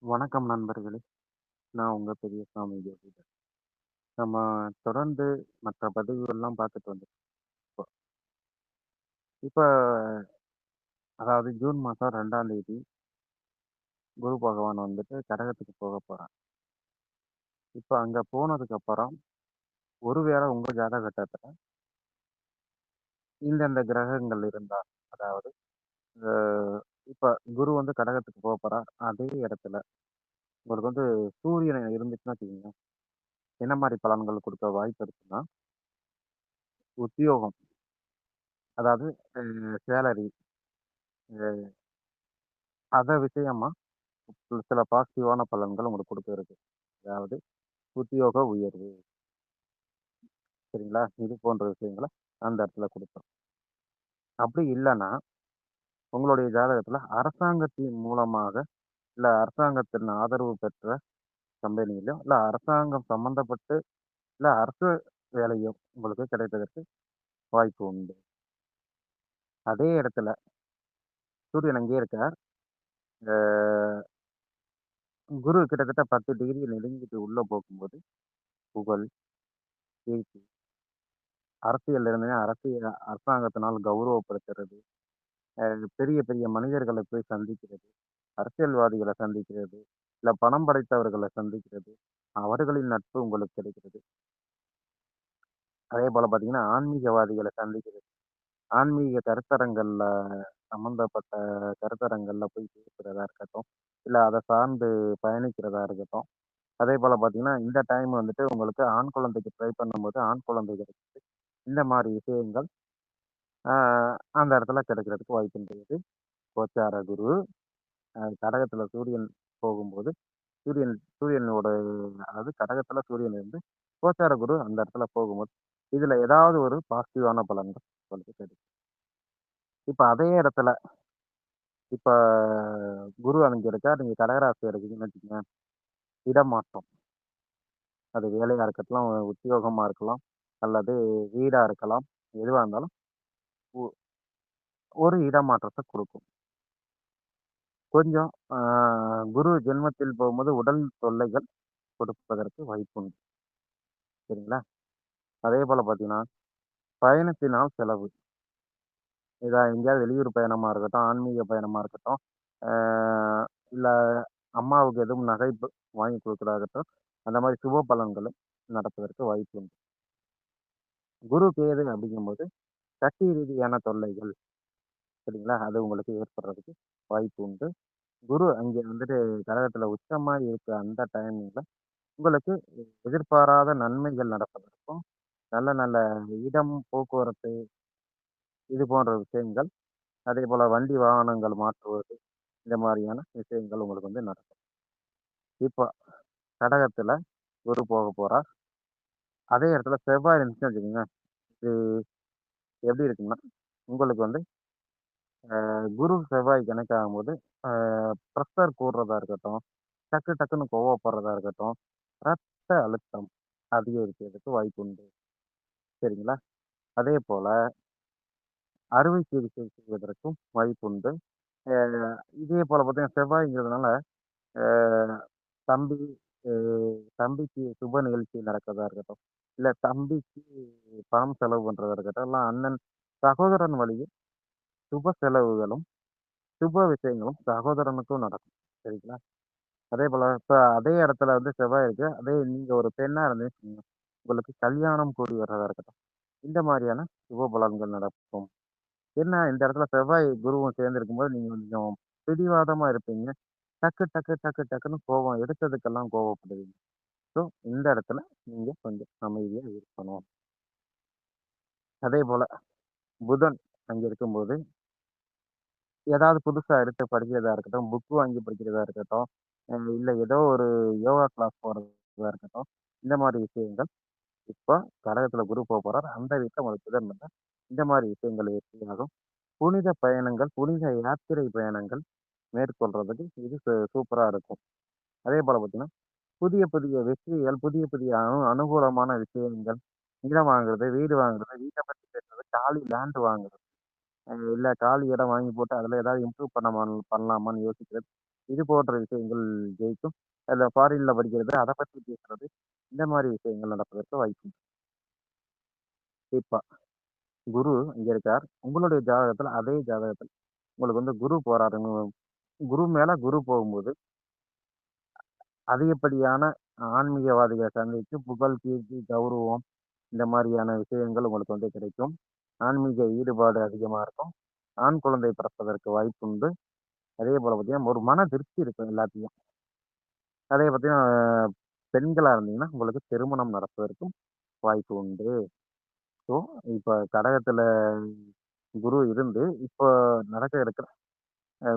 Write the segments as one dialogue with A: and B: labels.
A: வணக்கம் நண்பர்களே! நான் உங்க பெரியசாமி ஜோதிடர். நம்ம தொடர்ந்து மற்ற பதிவுகள்லாம் பார்த்துட்டு வந்துட்டுருக்கோம். இப்ப அதாவது ஜூன் மாசம் 2ஆம் தேதி குரு பகவான் வந்துட்டு கடகத்துக்கு போகப் போறார். இப்ப அங்க போனதுக்கப்புறம், ஒருவேளை உங்க ஜாதகத்துல இந்தந்த கிரகங்கள் இருந்தா, அதாவது அ இப்ப குரு வந்து கடகத்துக்கு போறார். அதே இடத்துல உங்களுக்கு வந்து சூரியன் இருந்துச்சுன்னு வச்சுக்கங்களேன், என்ன மாரி பலன்கள் குடுக்க வாய்ப்பு இருக்குன்னா, உத்தியோகம் அதாவது சேலரி அத விஷயமா சில பாசிட்டிவான பலன்கள் உங்களுக்கு குடுக்குறது. அதாவது உத்தியோக உயர்வு சரிங்களா? இது போன்ற விஷயங்கள அந்த இடத்துல குடுக்கும். அப்படி இல்லன்னா, உங்களுடைய ஜாதகத்துல அரசாங்கத்தின் மூலமாக, இல்ல அரசாங்கத்தின் ஆதரவு பெற்ற கம்பெனியிலோ, இல்ல அரசாங்கம் சம்பந்தப்பட்டு, இல்ல அரசு வேலையோ உங்களுக்கு கிடைப்பதற்கு வாய்ப்பு உண்டு. அதே இடத்துல சூரியன் அங்கேயே இருக்கார். இந்த குரு கிட்டத்தட்ட 10 டிகிரி நெருங்கிட்டு உள்ள போகும்போது, புகழ், கீர்த்தி, அரசியல்ல இருந்தீங்கன்னா அரசாங்கத்தினால் கௌரவப்படுத்துறது. அ பெரிய பெரிய மனிதர்கள போய் சந்திக்கிறது, அரசியல்வாதிகள சந்திக்கிறது, இல்ல பணம் படைத்தவர்கள சந்திக்கிறது, அவர்களின் நட்பு உங்களுக்கு கிடைக்கிறது. அதேபோல பார்த்தீங்கன்னா, ஆன்மீகவாதிகள சந்திக்கிறது. ஆன்மீக கருத்தரங்கள்ல சம்மந்தப்பட்ட கருத்தரங்கள்ல போய் பேசுறதா இருக்கட்டும், இல்ல அத சார்ந்து பயணிக்கிறதா இருக்கட்டும். அதேபோல பார்த்தீங்கன்னா, இந்த டைம் வந்துட்டு உங்களுக்கு ஆண் குழந்தைக்கு ட்ரை பண்ணும்போது, ஆண் குழந்தை கிடைக்குது. இந்த மாரி விஷயங்கள் அ அந்த இடத்துல கிடைக்கிறதுக்கு வாய்ப்புண்டு. கோச்சார குரு கடகத்துல சூரியன் போகும்போது, சூரியன் சூரியனோட அதாவது கடகத்துல சூரியன் இருந்து கோச்சார குரு அந்த இடத்துல போகும்போது, இதுல ஏதாவது ஒரு பாசிட்டிவான பலன்கள் உங்களுக்கு கிடைக்கும். இப்ப அதே இடத்துல இப்ப குரு அங்க இருக்கார். நீங்க கடகராசியா இருக்கீங்கன்னு வச்சுக்கங்களேன். இடமாற்றம். அது வேலையா இருக்கட்டும், உத்தியோகமா இருக்கலாம், அல்லது வீடா இருக்கலாம். எதுவா இருந்தாலும் ஒ ஒரு இடமாற்றத்த குடுக்கும். கொஞ்சம் குரு ஜென்மத்தில் போகும்போது உடல் தொல்லைகள் கொடுப்பதற்கு வாய்ப்புண்டு. சரிங்களா? அதேபோல பார்த்தீங்கன்னா, பயணத்தினால் செலவு. எங்கேயாவது வெளியூர் பயணமா இருக்கட்டும், ஆன்மீக பயணமா இருக்கட்டும், ஆ இல்ல அம்மாவுக்கு எதுவும் நகை வாங்கி குடுக்குறதாகட்டும், அந்த மாரி சுப பலன்களும் நடப்பதற்கு வாய்ப்பு உண்டு. குரு, கேது அப்படிங்கும்போது கட்சி ரீதியான தொல்லைகள் சரிங்களா? அது உங்களுக்கு ஏற்படுறதுக்கு வாய்ப்பு உண்டு. குரு அங்கே வந்துட்டு கடகத்துல உச்சமா இருக்கிற அந்த டைமிங்ல உங்களுக்கு எதிர்பாராத நன்மைகள் நடப்பதற்கும், நல்ல நல்ல இடம், போக்குவரத்து இது போன்ற விஷயங்கள் அதேபோல வண்டி வாகனங்கள் மாற்றுவது, இந்த மாரியான விஷயங்கள் உங்களுக்கு வந்து நடக்கும். இப்போ கடகத்துல குரு போறார். அதே இடத்துல செவ்வாய் இருந்துச்சுன்னு வச்சுக்கோங்க, இது எப்படி இருக்குன்னா, உங்களுக்கு வந்து குரு, செவ்வாய் கனெக்ட் ஆகும்போது, அ பிரஷர் கூடுறதா இருக்கட்டும், டக்கு டக்குன்னு கோவப்படுறதா இருக்கட்டும், ரத்த அழுத்தம் அதிகரிக்கிறதுக்கு வாய்ப்பு உண்டு. சரிங்களா? அதேபோல அறுவை சிகிச்சை செய்வதற்கும் வாய்ப்புண்டு. அ இதே போல பார்த்தீங்கன்னா, செவ்வாய்ங்கிறதுனால அ தம்பி அ தம்பிக்கு சுப நிகழ்ச்சி நடக்கிறதா இருக்கட்டும், இல்ல தம்பிக்கு பணம் செலவு பண்றதா இருக்கட்டும், இல்ல அண்ணன் சகோதரன் வழியில் சுப செலவுகளும், சுப விஷயங்களும் சகோதரனுக்கும் நடக்கும். சரிங்களா? அதேபோல இப்ப அதே இடத்துல வந்து செவ்வாய் இருக்கு. அதே நீங்க ஒரு பெண்ணா இருந்தீங்கன்னு வச்சுக்கோங்க, உங்களுக்கு கல்யாணம் கூடி வர்றதா இருக்கட்டும். இந்த மாரியான சுப பலன்கள் நடக்கும். என்ன இந்த இடத்துல செவ்வாய், குருவும் சேர்ந்து இருக்கும்போது நீங்க கொஞ்சம் பிடிவாதமா இருப்பீங்க. டக்கு டக்கு டக்கு டக்குன்னு கோவம் எடுத்ததுக்கெல்லாம் கோவப்படுவீங்க. ஸோ, இந்த இடத்துல நீங்க கொஞ்சம் அமைதியா இருக்கணும். அதேபோல புதன் அங்க இருக்கும்போது, ஏதாவது புதுசா எடுத்து படிக்கிறதா இருக்கட்டும், புக் வாங்கி படிக்கிறதா இருக்கட்டும், இல்ல ஏதோ ஒரு யோகா கிளாஸ் போறதா இருக்கட்டும், இந்த மாரி விஷயங்கள் இப்போ கடகத்துல குரு போறார். அந்த வீட்ல உங்களுக்கு புதன் இருந்தா, இந்த மாரி விஷயங்கள் வெற்றியாகும். புனித பயணங்கள், புனித யாத்திரை பயணங்கள் மேற்கொள்றதுக்கு இது சூப்பரா இருக்கும். அதேபோல பார்த்தீங்கன்னா, புதிய புதிய வெற்றிகள், புதிய புதிய அனுகூலமான விஷயங்கள், நிலம் வாங்குறது, வீடு வாங்குறது, வீட்ட பத்தி பேசுறது, காலி லேண்ட் வாங்குறது, இல்ல காலி இடம் வாங்கி போட்டு அதில ஏதாவது இம்ப்ரூவ் பண்ணலாமான்னு யோசிக்கிறது. இது போன்ற விஷயங்கள் ஜெயிக்கும். அதுல ஃபாரின்ல படிக்கிறது, அத பத்தி பேசுறது, இந்த மாரி விஷயங்கள் நடப்பதற்கு வாய்ப்பு உண்டு. இப்ப குரு இங்க இருக்கார். உங்களுடைய ஜாதகத்துல அதே ஜாதகத்துல உங்களுக்கு வந்து குரு போறாருன்னு குரு மேல குரு போகும்போது, அதிகப்படியான ஆன்மீகவாதிகள சந்திச்சு புகழ், கீர்த்தி, கௌரவம் இந்த மாரியான விஷயங்கள் உங்களுக்கு வந்து கிடைக்கும். ஆன்மீக ஈடுபாடு அதிகமா இருக்கும். ஆண் குழந்தை பிறப்பதற்கு வாய்ப்புண்டு. அதேபோல பார்த்தீங்கன்னா, ஒரு மன திருப்தி இருக்கும் எல்லாத்தையும். அதே பார்த்தீங்கன்னா, பெண்களா இருந்தீங்கன்னா, உங்களுக்கு திருமணம் நடப்பதற்கும் வாய்ப்பு உண்டு. ஸோ, இப்ப கடகத்துல குரு இருந்து, இப்போ நடக்க இருக்கிற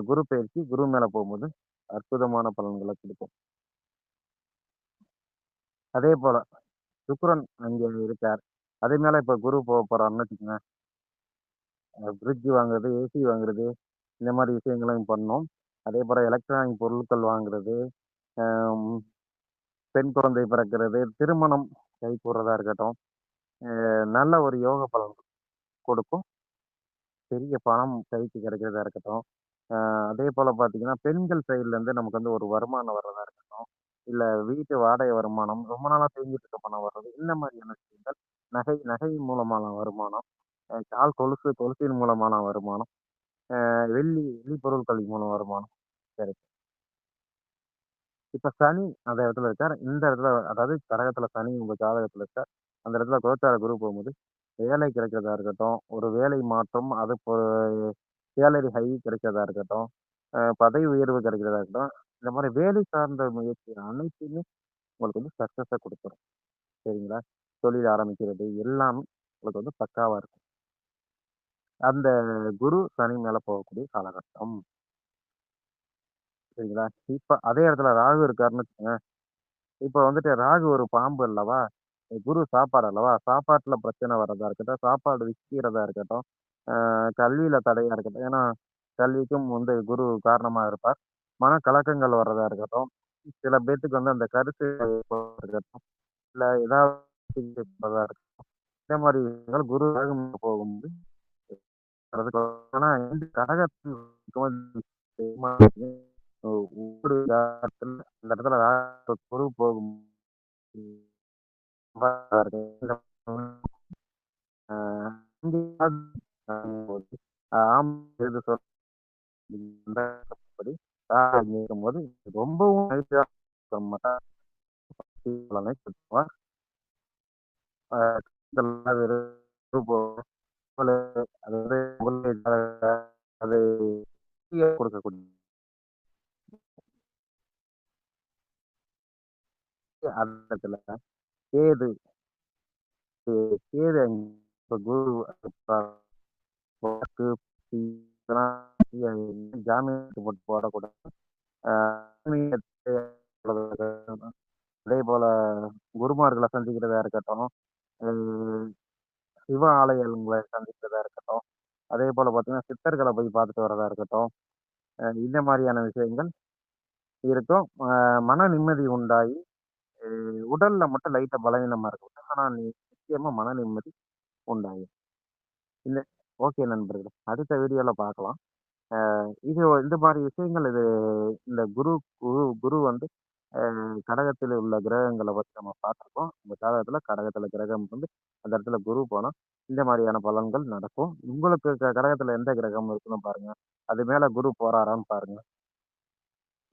A: குரு பெயர்ச்சி குரு மேல போம்போது, அற்புதமான பலன்கள குடுக்கும். அதேபோல சுக்கிரன் அங்கே இருக்கார். அதே மேல இப்ப குரு போறாருன்னு வச்சுக்கங்க, ஃப்ரிட்ஜ் வாங்குறது, ஏசி வாங்குறது, இந்த மாரி விஷயங்களையும் பண்ணும். அதேபோல எலக்ட்ரானிக் பொருட்கள் வாங்குறது, அம் பெண் குழந்தை பிறக்கிறது, திருமணம் கைகூடுறதா இருக்கட்டும், நல்ல ஒரு யோக பலன் கொடுக்கும். பெரிய பணம் கைக்கு கிடைக்கிறதா இருக்கட்டும். அ அதேபோல பார்த்தீங்கன்னா, பெண்கள் சைட்லருந்து நமக்கு வந்து ஒரு வருமானம் வர்றதா இருக்கட்டும். இல்ல வீட்டு வாடகை வருமானம், ரொம்ப நாளா தேங்கிட்டு இருக்க பணம் வர்றது. இந்த மாரியான விஷயங்கள். நகை மூலமான வருமானம். கால் கொலுசு, கொலுசின் மூலமான வருமானம். வெள்ளி பொருட்கள் மூலம் வருமானம் கிடைக்கும். இப்ப சனி அந்த இடத்துல இருக்கார். இந்த இடத்துல அதாவது கடகத்துல சனி உங்க ஜாதகத்துல இருக்கார். அந்த இடத்துல கோச்சார குரு போகும்போது, வேலை கிடைக்கிறதா இருக்கட்டும், ஒரு வேலை மாற்றம், அது சேலரி ஹை கிடைக்கிறதா இருக்கட்டும், பதவி உயர்வு கிடைக்கிறதா இருக்கட்டும், இந்த மாரி வேலை சார்ந்த முயற்சி அனைத்துமே உங்களுக்கு வந்து சக்சஸ குடுத்துரும். சரிங்களா? தொழில் ஆரம்பிக்கிறது எல்லாமே உங்களுக்கு வந்து பக்காவா இருக்கும். அந்த குரு சனி மேல போகக்கூடிய காலகட்டம். சரிங்களா? இப்ப அதே இடத்துல ராகு இருக்காருன்னு வச்சுக்கங்க. இப்ப வந்துட்டு ராகு ஒரு பாம்பு அல்லவா? குரு சாப்பாடு அல்லவா? சாப்பாட்டுல பிரச்சனை வர்றதா இருக்கட்டும், சாப்பாடு விக்கிறதா இருக்கட்டும், கல்வியில தடையா இருக்கட்டும். ஏன்னா, கல்விக்கும் வந்து குரு காரணமா இருப்பார். மனக்கலக்கங்கள் வர்றதா இருக்கட்டும், சில பேத்துக்கு வந்து அந்த கருத்து இருக்கட்டும், இல்ல ஏதாவது இருக்கட்டும். இந்த மாரி விஷயங்கள் குரு ராகு போகும்போது ஆனா இந்த கடகத்தில் ஒவ்வொரு ஜாதகத்துல இந்த இடத்துல ராகு குரு போகும் ஆ ஆம் எது சொன்னபடி இருக்கும்போது ரொம்பவும் மகிழ்ச்சியா இருக்க மாட்டார். பலனை கொடுப்பார். ஆ இதெல்லாம் வெறும் அதாவது அது கொடுக்கக்கூடிய அந்த இடத்துல கேது கேது இப்ப குரு வழக்கு இதெல்லாம் ஜாமீன் போட்டு போடக்கூடாது. ஆ அதே போல குருமார்கள சந்திக்கிறதா இருக்கட்டும், ம் சிவ ஆலயங்கள சந்திக்கிறதா இருக்கட்டும், அதே போல பார்த்தீங்கன்னா, சித்தர்கள போய் பார்த்துட்டு வரதா இருக்கட்டும், இந்த மாரியான விஷயங்கள் இருக்கும். மன நிம்மதி உண்டாகி, உடல்ல மட்டும் லைட்டா பலவீனமா இருக்கும். ஆனா நிச்சயமா மன நிம்மதி உண்டாகும். இல்ல ஓகே நண்பர்களே. அடுத்த வீடியோல பார்க்கலாம். இது இந்த மாரி விஷயங்கள் இந்த குரு குரு குரு வந்து கடகத்தில் உள்ள கிரகங்கள பத்தி நம்ம பார்த்துருக்கோம். உங்க ஜாதகத்துல கடகத்துல கிரகம் வந்து அந்த இடத்துல குரு போனா, இந்த மாரியான பலன்கள் நடக்கும். உங்களுக்கு கடகத்துல எந்த கிரகம் இருக்குன்னு பாருங்க. அது மேல குரு போறாரான்னு பாருங்க.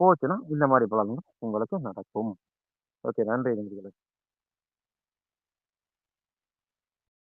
A: போச்சுன்னா இந்த மாரி பலன்கள் உங்களுக்கு நடக்கும். ஓகே நன்றி நண்பர்களே.